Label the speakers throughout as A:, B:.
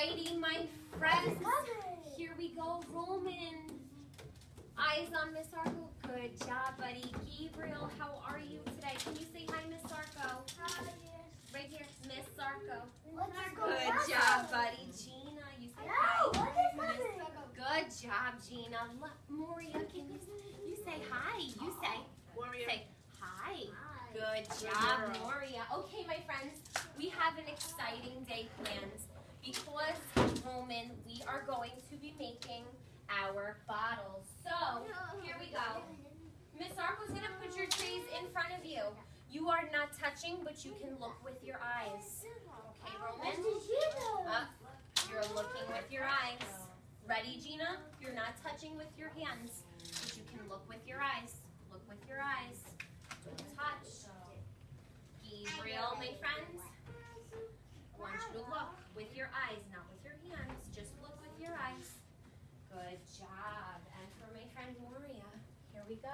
A: Alrighty, my friends. Here we go, Roman. Eyes on Miss Arco. Good job, buddy. Gabriel, how are you today? Can you say hi, Miss Arco?
B: Hi.
A: Right here, Miss Arco.
B: Good
A: Good job, buddy. Gina, you say hi. Good job, Gina. Moria, can you say hi? You say.
C: Moria.
A: Say hi. Good job, Moria. Okay, my friends, we have an exciting day planned. Because, Roman, we are going to be making our bottles. So, here we go. Miss Arco's going to put your trays in front of you. You are not touching, but you can look with your eyes. Okay, Roman? You're looking with your eyes. Ready, Gina? You're not touching with your hands, but you can look with your eyes. Look with your eyes. Don't touch. Gabriel, my friends, I want you to look with your eyes, not with your hands. Just look with your eyes. Good job. And for my friend Moria, here we go.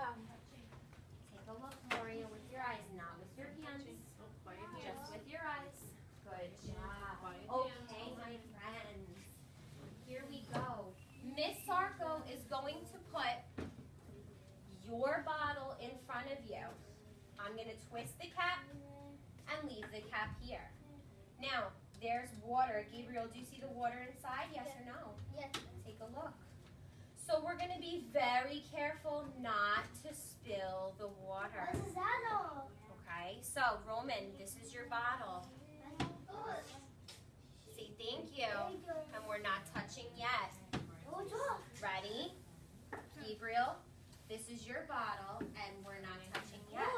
A: Take a look, Moria, with your eyes, not with your hands. Just with your eyes. Good job. Okay, my friends. Here we go. Miss Sarko is going to put your bottle in front of you. I'm going to twist the cap and leave the cap here. Now, there's water. Gabriel, do you see the water inside? Yes or no?
B: Yes.
A: Take a look. So we're going to be very careful not to spill the water.
B: What is that?
A: Okay, so Roman, this is your bottle. Say thank you. And we're not touching yet. Ready? Gabriel, this is your bottle and we're not touching yet.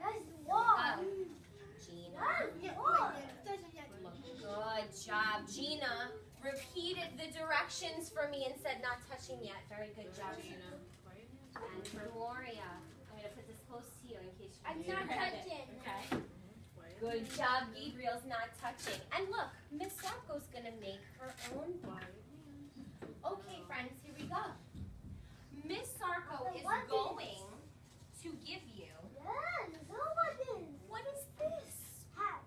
B: Nice one.
A: Gina. Good job. Gina repeated the directions for me and said not touching yet. Very good job, Gina. And for Moria, I'm going to put this close to you in case you
B: I'm
A: need
B: not
A: to grab it.
B: touching.
A: Okay. Good job. Gabriel's not touching. And look, Miss Sarko's going to make her own bottle. Okay, friends, here we go. Miss Sarko is going to give you. What is this?
B: Hat.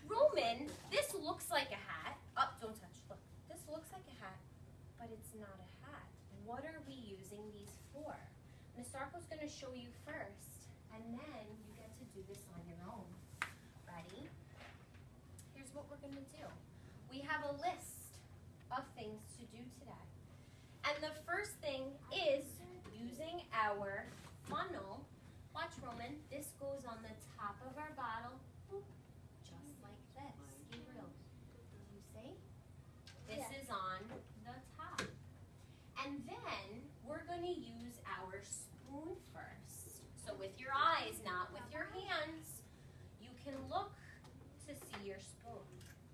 A: Roman, this looks like a hat. Oh, don't touch. Look, this looks like a hat, but it's not a hat. What are we using these for? Miss Sarko's going to show you first, and then you get to do this on your own. Ready? Here's what we're going to do. We have a list of things to do today. And the first thing is using our funnel. Watch, Roman. This goes on the top of our bottle, just like this. Gabriel, you see? This is on the top. And then we're going to use our spoon first. So with your eyes, not with your hands, you can look to see your spoon.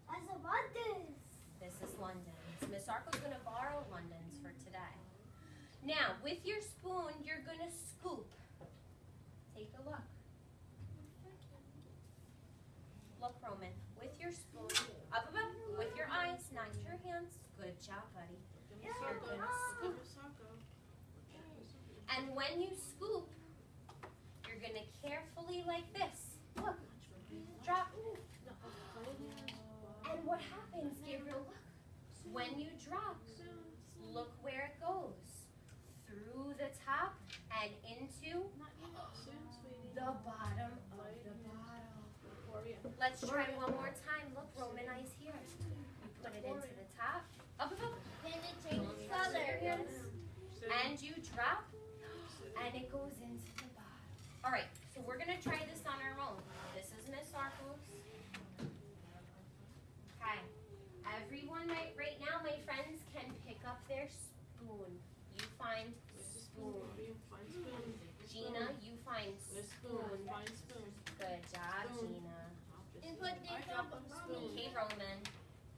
B: That's a London.
A: This is London's. Miss Arco's going to borrow London's for today. Now, with your spoon, you're going to scoop. Take a look. Look, Roman, with your spoon, up, with your eyes, not your hands. Good job, buddy. You're going to scoop. And when you scoop, you're going to carefully, like this, look, drop. And what happens, Gabriel, look, when you drop, look where it goes. Through the top and into the bottom of the bottle. Let's try one more time. Look, Roman eyes here. You put it into the top. Up.
B: Then it changes color.
A: And you drop, and it goes into the bottom. All right, so we're going to try this on our own. This is Miss Sarko's. Okay. Everyone right now, my friends, can pick up their spoon. You find spoon. Gina, you find spoon. Good job, Gina. Okay, Roman.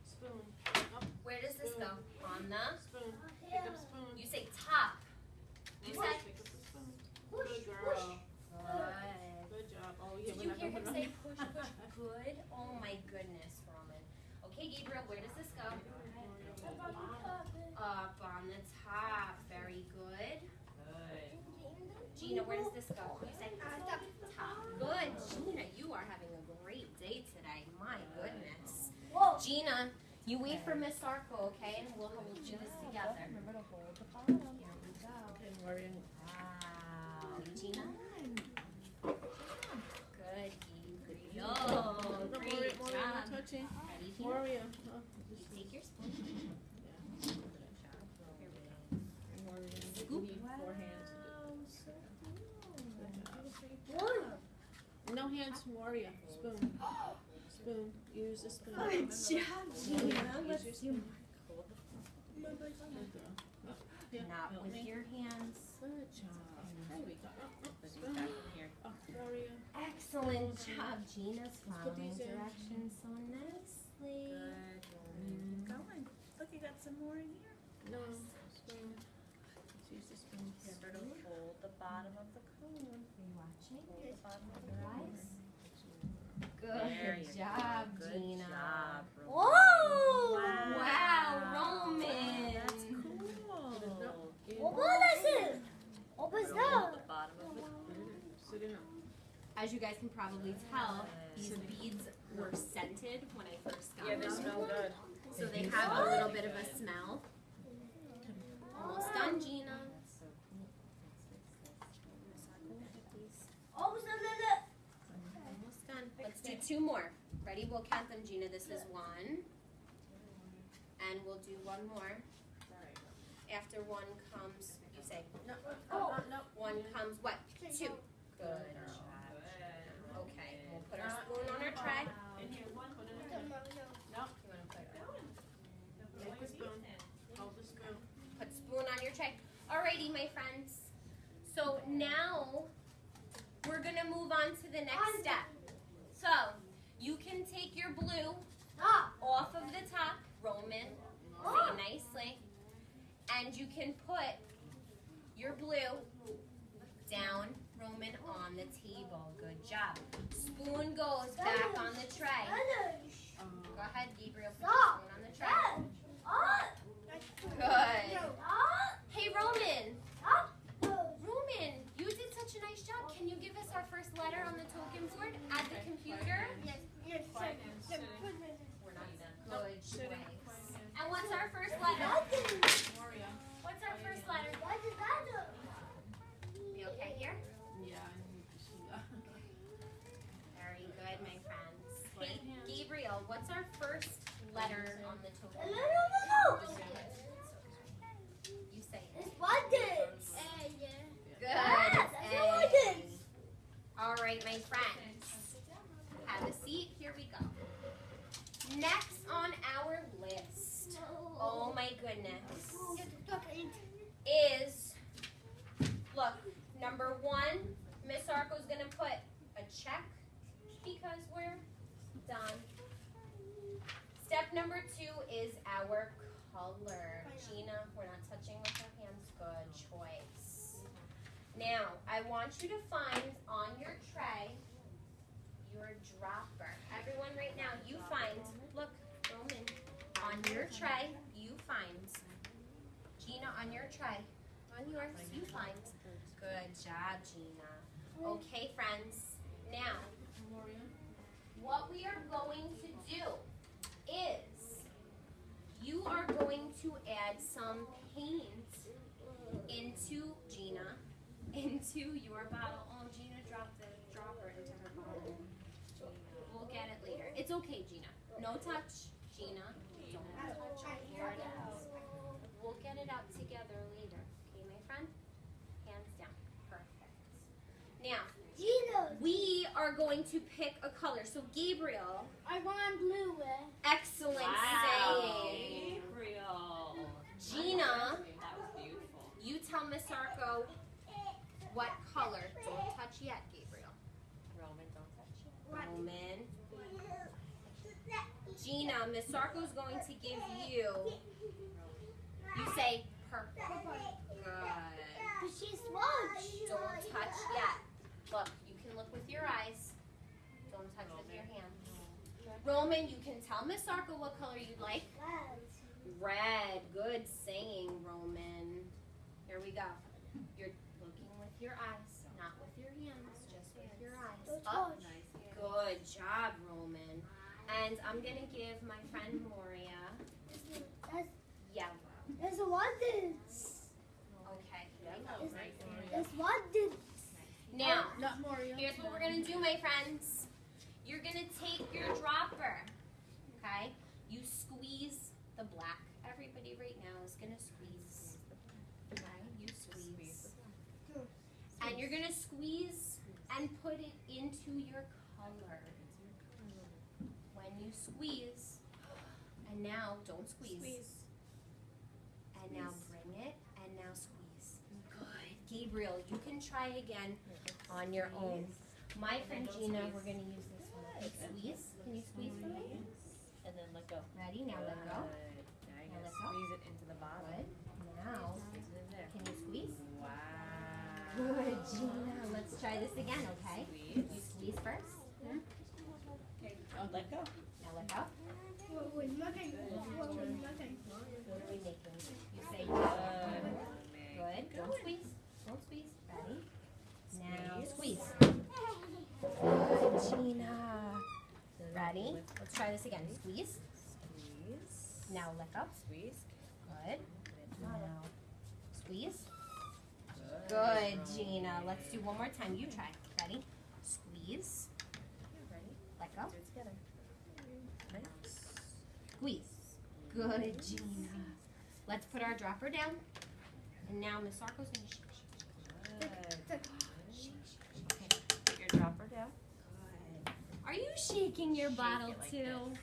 C: Spoon.
A: Where does this go? On the?
C: Spoon. Pick up spoon.
A: You say top. You said?
C: Pick up the spoon.
B: Push,
C: Good girl.
A: Good.
C: Good job. Oh, yeah.
A: Did you hear him say push, push? Good. Oh my goodness, Roman. Okay, Gabriel, where does this go? Up on the top. Very good. Gina, where does this go? You say top. Good. Gina, you are having a great day today. My goodness. Gina, you wait for Miss Sarko, okay? And we'll do this together.
D: Remember to hold the bottom.
A: Here we go.
C: Okay, Maria.
A: Wow. Gina? Good, Gabriel.
C: No,
A: Great
C: Maria, no
A: job.
C: touching.
A: Ready, Gina?
C: Maria. Oh,
A: You take your spoon.
C: yeah.
A: Here we go.
C: Maria, you
A: Scoop.
C: need 4 hands. Good job.
B: One.
C: No hands, Maria. Spoon. Spoon. Use the spoon.
A: Good job, Gina.
C: Use
A: Let's
C: your
A: do
C: spoon.
B: Mama.
C: Good girl. Oh, here,
A: Not
C: help
A: with
C: me.
A: your hands.
C: Good job. There we go. Spoon. Oh, Maria.
A: Excellent job. Gina's
C: put
A: following
C: these in.
A: directions so nicely.
D: Keep going. Look, you got some more in here.
C: No, spoon. Let's use the spoon.
D: Remember to hold the bottom of the cone.
A: Are you watching?
D: Hold the bottom of
A: Your
D: the cone.
A: eyes.
D: There
A: Good
D: you
A: job,
D: go. Good
A: Gina.
D: job, Roman.
B: Whoa!
A: Wow, Roman.
D: That's cool.
B: What was it? What was
D: Remember to hold
B: that?
D: the bottom of the cone.
C: Sit down.
A: As you guys can probably tell, these beads were scented when I first got them.
C: good.
A: So they have a little bit of a smell. Almost done, Gina.
B: Oh, was that?
A: Almost done. Let's do 2 more. Ready? We'll count them, Gina. This is 1. And we'll do 1 more. After 1 comes, you say, no.
B: Oh.
A: No. 1 comes what? 2. Good job. Okay, we'll put our spoon on our tray.
C: No.
A: You want to put
C: Take the spoon. Hold the spoon.
A: Put spoon on your tray. Alrighty, my friends. So now we're gonna move on to the next step. So you can take your blue
B: Stop.
A: off of the top, Roman, say nicely, and you can put your blue down, Roman, on the table. Good job. Spoon goes back on the tray. Go ahead, Gabriel. Put your spoon on the tray. Good. Hey, Roman. Roman, you did such a nice job. Can you give us our first letter on the token board at the computer? We're not done. Good choice. And what's our first letter?
C: Maria.
A: What's our first letter? You okay here?
C: Yeah, I need to see that.
A: Very good, my friends. Hey, Gabriel, what's our first letter on the token board? You say it. Good. A. All right, my friends. Have a seat. Here we go. Next on our list, oh my goodness, is, look, number 1, Miss Arco's going to put a check because we're done. Step number 2 is our color. Gina, we're not touching with our hands. Good choice. Now, I want you to find on your tray your dropper. Everyone right now, you find, look, Roman, on your tray, you find. Gina, on your tray, on yours, you find. Good job, Gina. Okay, friends, now, what we are going to do is you are going to add some paint into Gina, into your bottle. Oh, Gina dropped the dropper into her bottle. We'll get it later. It's okay, Gina. No touch, Gina. Don't touch it. Here it is. We'll get it out together later. Okay, my friend? Hands down. Perfect. Now, we are going to pick a color. So, Gabriel,
B: I want blue.
A: excellent saying.
D: Gabriel.
A: Gina,
D: That was beautiful.
A: you tell Miss Arco what color. Don't touch yet, Gabriel.
D: Roman, don't touch it.
A: Roman. Gina, Miss Sarko's going to give you, you say purple. Good.
B: She's smudged.
A: Don't touch yet. Look, you can look with your eyes. Don't touch with your hands. Roman, you can tell Miss Sarko what color you'd like. Red. Good saying, Roman. Here we go. You're looking with your eyes, not with your hands, just with your eyes. Up. Good job, Roman. And I'm gonna give my friend Moria yellow.
B: There's abundance.
A: Okay.
B: There's abundance.
A: Now,
D: Not Mario.
A: here's what we're gonna do, my friends. You're gonna take your dropper, okay? You squeeze the black. Everybody right now is gonna squeeze. Okay, you squeeze. And you're gonna squeeze and put it into your color. When you squeeze, and now don't squeeze. And now bring it, and now squeeze. Good. Gabriel, you can try again on your own. My friend Gina, we're gonna use this one. Okay, squeeze. Can you squeeze for me?
C: And then let go.
A: Ready? Now let go.
C: Now you
A: Now
C: gotta
A: let go.
C: squeeze it into the bottom.
A: Good. Now,
C: Squeeze it in there.
A: can you squeeze?
C: Wow.
A: Good, Gina. Let's try this again, okay?
C: Squeeze.
A: You squeeze first.
C: Oh, let go.
A: Now let go.
B: What was nothing? What was nothing?
A: What are we making? You say
C: Good.
A: good. Don't squeeze. Don't squeeze. Ready? Now squeeze. Good, Gina. Ready? Let's try this again. Squeeze.
C: Squeeze.
A: Now let go.
C: Squeeze.
A: Good. Now squeeze. Good, Gina. Let's do one more time. You try. Ready? Squeeze.
C: Ready?
A: Let go.
C: Do it together. Nice.
A: Squeeze. Good, Gina. Let's put our dropper down. And now Miss Sarko's going to shake.
C: Good.
A: Okay.
C: Put your dropper down.
A: Good. Are you shaking your
C: Shake
A: bottle
C: it like
A: too?
C: this.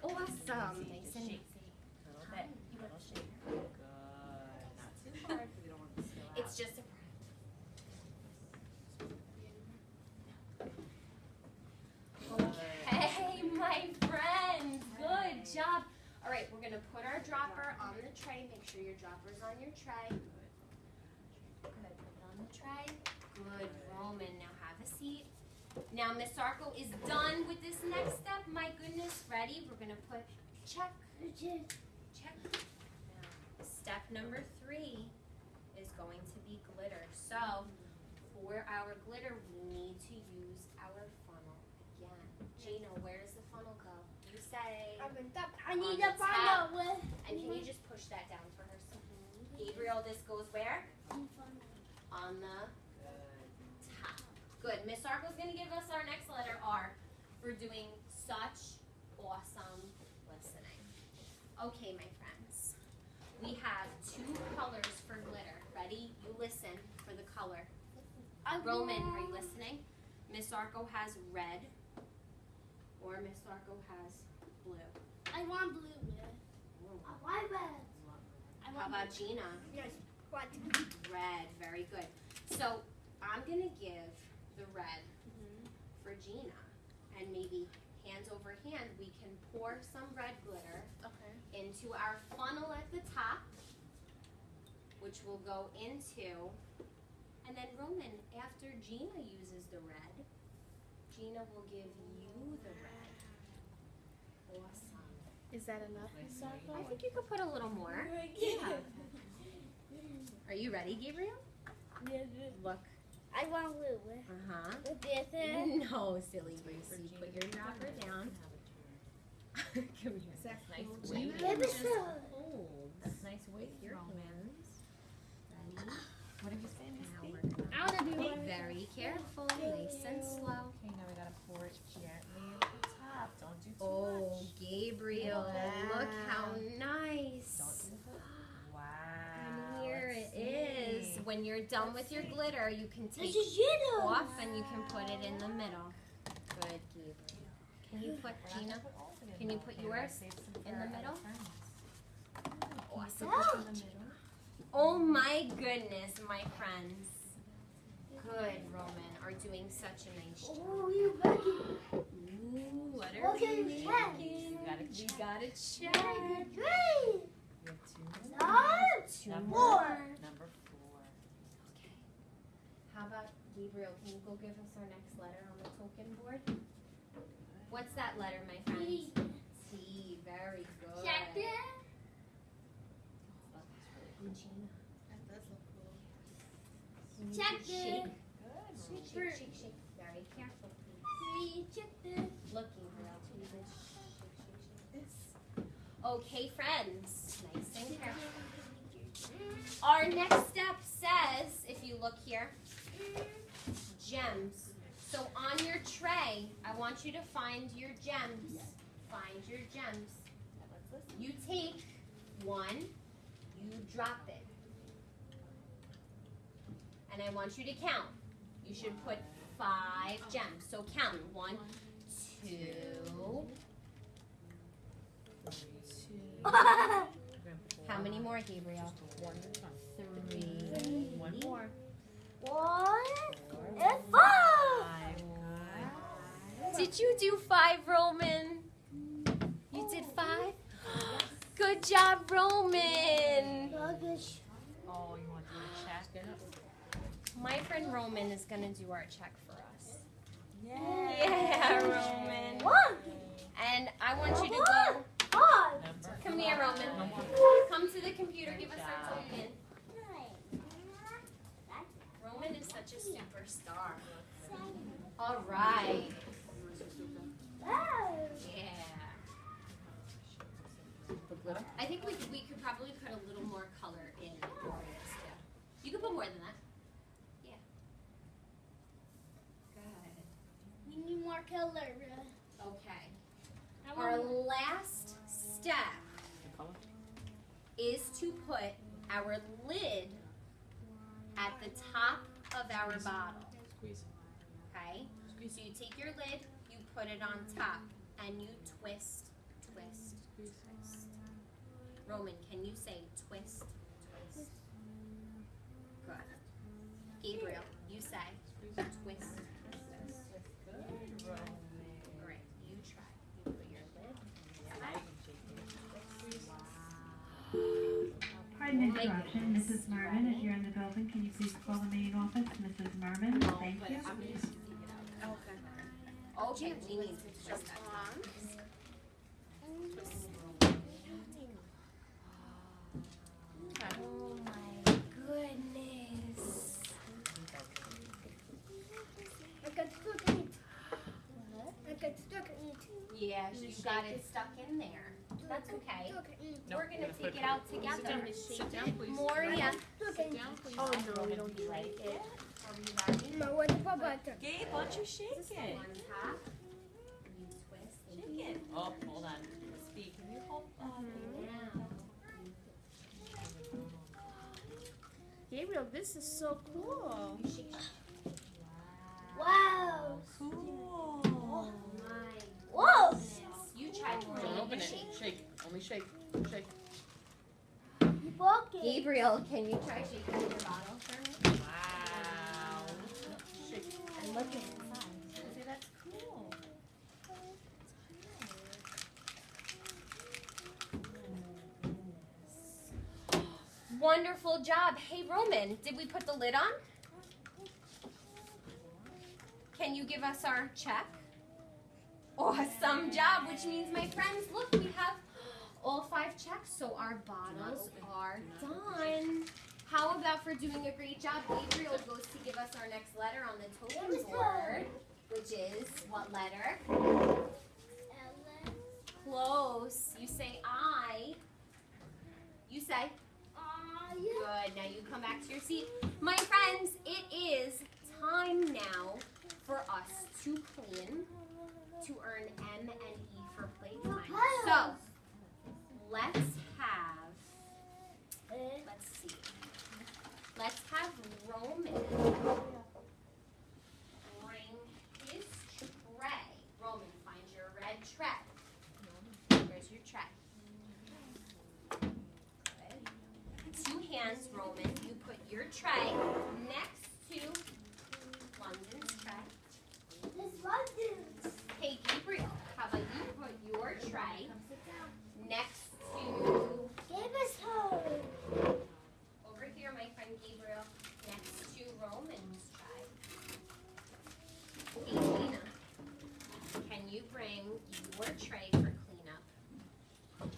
A: Awesome.
C: Easy.
A: Nice and
C: Shake.
A: easy.
C: Little bit. Little shake. Good. Not too hard because we don't want it to spill out.
A: It's just a Okay, my friends. Good job. All right, we're going to put our dropper on the tray. Make sure your dropper's on your tray. Good. Put it on the tray. Good, Roman. Now have a seat. Now Miss Sarko is done with this next step. My goodness. Ready? We're going to put check. Check. Now, step number 3 is going to be glitter. So, for our glitter, we need to use our funnel again. Gina, where does the funnel go? You say.
B: I need
A: On
B: to
A: the
B: find
A: top.
B: out where.
A: And can you just push that down for her? Gabriel, this goes where? On the top. Good. Miss Sarko's going to give us our next letter, R, for doing such awesome listening. Okay, my friends. We have 2 colors for glitter. Ready? You listen for the color. Roman, are you listening? Miss Sarko has red, or Miss Sarko has blue.
B: I want blue. I want red.
A: How about Gina?
B: Yes. What?
A: Red, very good. So I'm gonna give the red for Gina, and maybe hands over hand, we can pour some red glitter into our funnel at the top, which will go into, and then Roman, after Gina uses the red, Gina will give you the red. Awesome.
D: Is that enough, Miss Sarko?
A: I think you could put a little more. Yeah. Are you ready, Gabriel? Look.
B: I want blue.
A: Uh-huh.
B: With this.
A: No, silly Lucy. Put your dropper down. Come here.
C: That's nice
A: Weight.
C: weight.
B: Baby
A: Just
B: stuff.
A: hold.
C: That's nice weight here,
A: Romans. Ready?
C: What did you say, Miss
A: Now
C: B?
A: we're
B: I want to do
A: gonna
B: one.
A: be very careful, nice and slow.
C: Okay, now we gotta pour it gently at the top. Don't do too
A: Oh,
C: much.
A: Gabriel, look how nice.
C: Don't do the Wow.
A: And here
C: let's
A: it is.
C: see.
A: When you're done with your glitter, you can
B: This
A: take
B: is yellow.
A: off and you can put it in the middle. Good, Gabriel. Can you put,
C: We're not
A: Gina?
C: gonna put all of it in
A: Can you
C: though.
A: put
C: Okay, we're gonna
A: yours
C: save some for
A: in the
C: our
A: middle?
C: other friends.
A: Awesome.
B: Yeah.
C: In the middle.
A: Oh my goodness, my friends. Good, Roman, are doing such a nice job.
B: Oh, you ready?
A: Ooh, what are
B: Okay,
A: we
B: check.
A: making?
C: Gotta
A: We
C: check.
A: gotta check.
B: Three.
C: We have 2 more.
B: No.
A: 2
C: Number
A: more.
C: Number 4.
A: Okay. How about Gabriel? Can you go give us our next letter on the token board? What's that letter, my friends?
B: T.
A: T. Very good.
B: Check it.
A: And Gina,
D: That does look cool.
A: you need
B: Check
A: to
B: it.
A: shake.
C: Good.
A: Shake, shake, shake. Very careful, please.
B: Three. Check it.
A: Looking, or else we would Okay, friends, nice and careful. Our next step says, if you look here, gems. So on your tray, I want you to find your gems. Find your gems. You take one, you drop it. And I want you to count. You should put 5 gems. So count. 1, 2. How many more, Gabriel? 3.
C: One more.
B: 1 and 5.
A: Did you do 5, Roman? You did 5? Good job, Roman.
C: Oh, you want to do a check?
A: My friend Roman is going to do our check for us.
C: Yeah.
A: Yeah, Roman.
B: 1.
A: And I want you to go.
B: 5.
A: Come here, Roman. Come to the computer. Give us our token. Roman is such a superstar. All right. Yeah. I think we could probably put a little more color in Gloria's step. You could put more than that. Yeah. Good.
B: We need more color.
A: Okay. Our last step is to put our lid at the top of our bottle. Okay? So you take your lid, you put it on top, and you twist, twist, twist. Roman, can you say twist, twist? Good. Gabriel, you say twist, twist. Great. You try. You put your lid.
E: Pardon the interruption, Mrs. Mervin, if you're in the building, can you please call the main office? Mrs. Mervin, thank you.
A: Okay, we need to twist that. Oh my goodness.
B: I got stuck in it. I got stuck in it.
A: Yeah, you got it stuck in there. That's okay.
B: Stuck in it.
A: We're gonna take it out together.
C: Sit down, please.
A: Moria.
B: Stuck in it.
C: Oh, no, we don't like it.
A: Are we ready?
B: No, what about that?
C: Gabe, why don't you shake
A: This is
C: it?
A: one top. You twist and
C: Shake it. Oh, hold on. Speak. Can you hold on?
A: now.
D: Gabriel, this is so cool.
A: You shake.
B: Wow.
C: Cool.
A: Oh my
B: Whoa.
A: goodness. You try Moria.
C: Don't open
A: You
C: it.
A: shake.
C: Shake. Only shake. Shake.
B: You broke it.
A: Gabriel, can you try shaking your bottle for me?
C: Wow. Shake.
A: And look inside.
C: See, that's cool.
A: Wonderful job. Hey, Roman, did we put the lid on? Can you give us our check? Awesome job, which means, my friends, look, we have all 5 checks, so our bottles are done. How about for doing a great job, Gabriel goes to give us our next letter on the token board, which is what letter?
B: Ellen.
A: Close. You say I. You say.
B: Yeah.
A: Good. Now you come back to your seat. My friends, it is time now for us to clean to earn M and E for playtime. So, let's see. Let's have Roman bring his tray. Roman, find your red tray. Where's your tray? Good. 2 hands, Roman. You put your tray next to London's tray.
B: This London's.
A: Hey, Gabriel, how about you put your tray next to,
B: Give us home.
A: over here, my friend Gabriel, next to Roman's tray. Hey, Lena, can you bring your tray for cleanup? 5,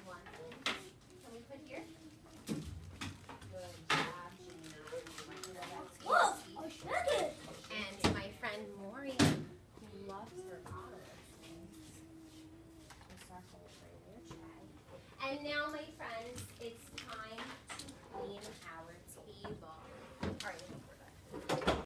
A: 1. Can we put here? Good job, Gina.
B: Whoa. I shook it.
A: And my friend Maureen, who loves her olives. And now, my friends, it's time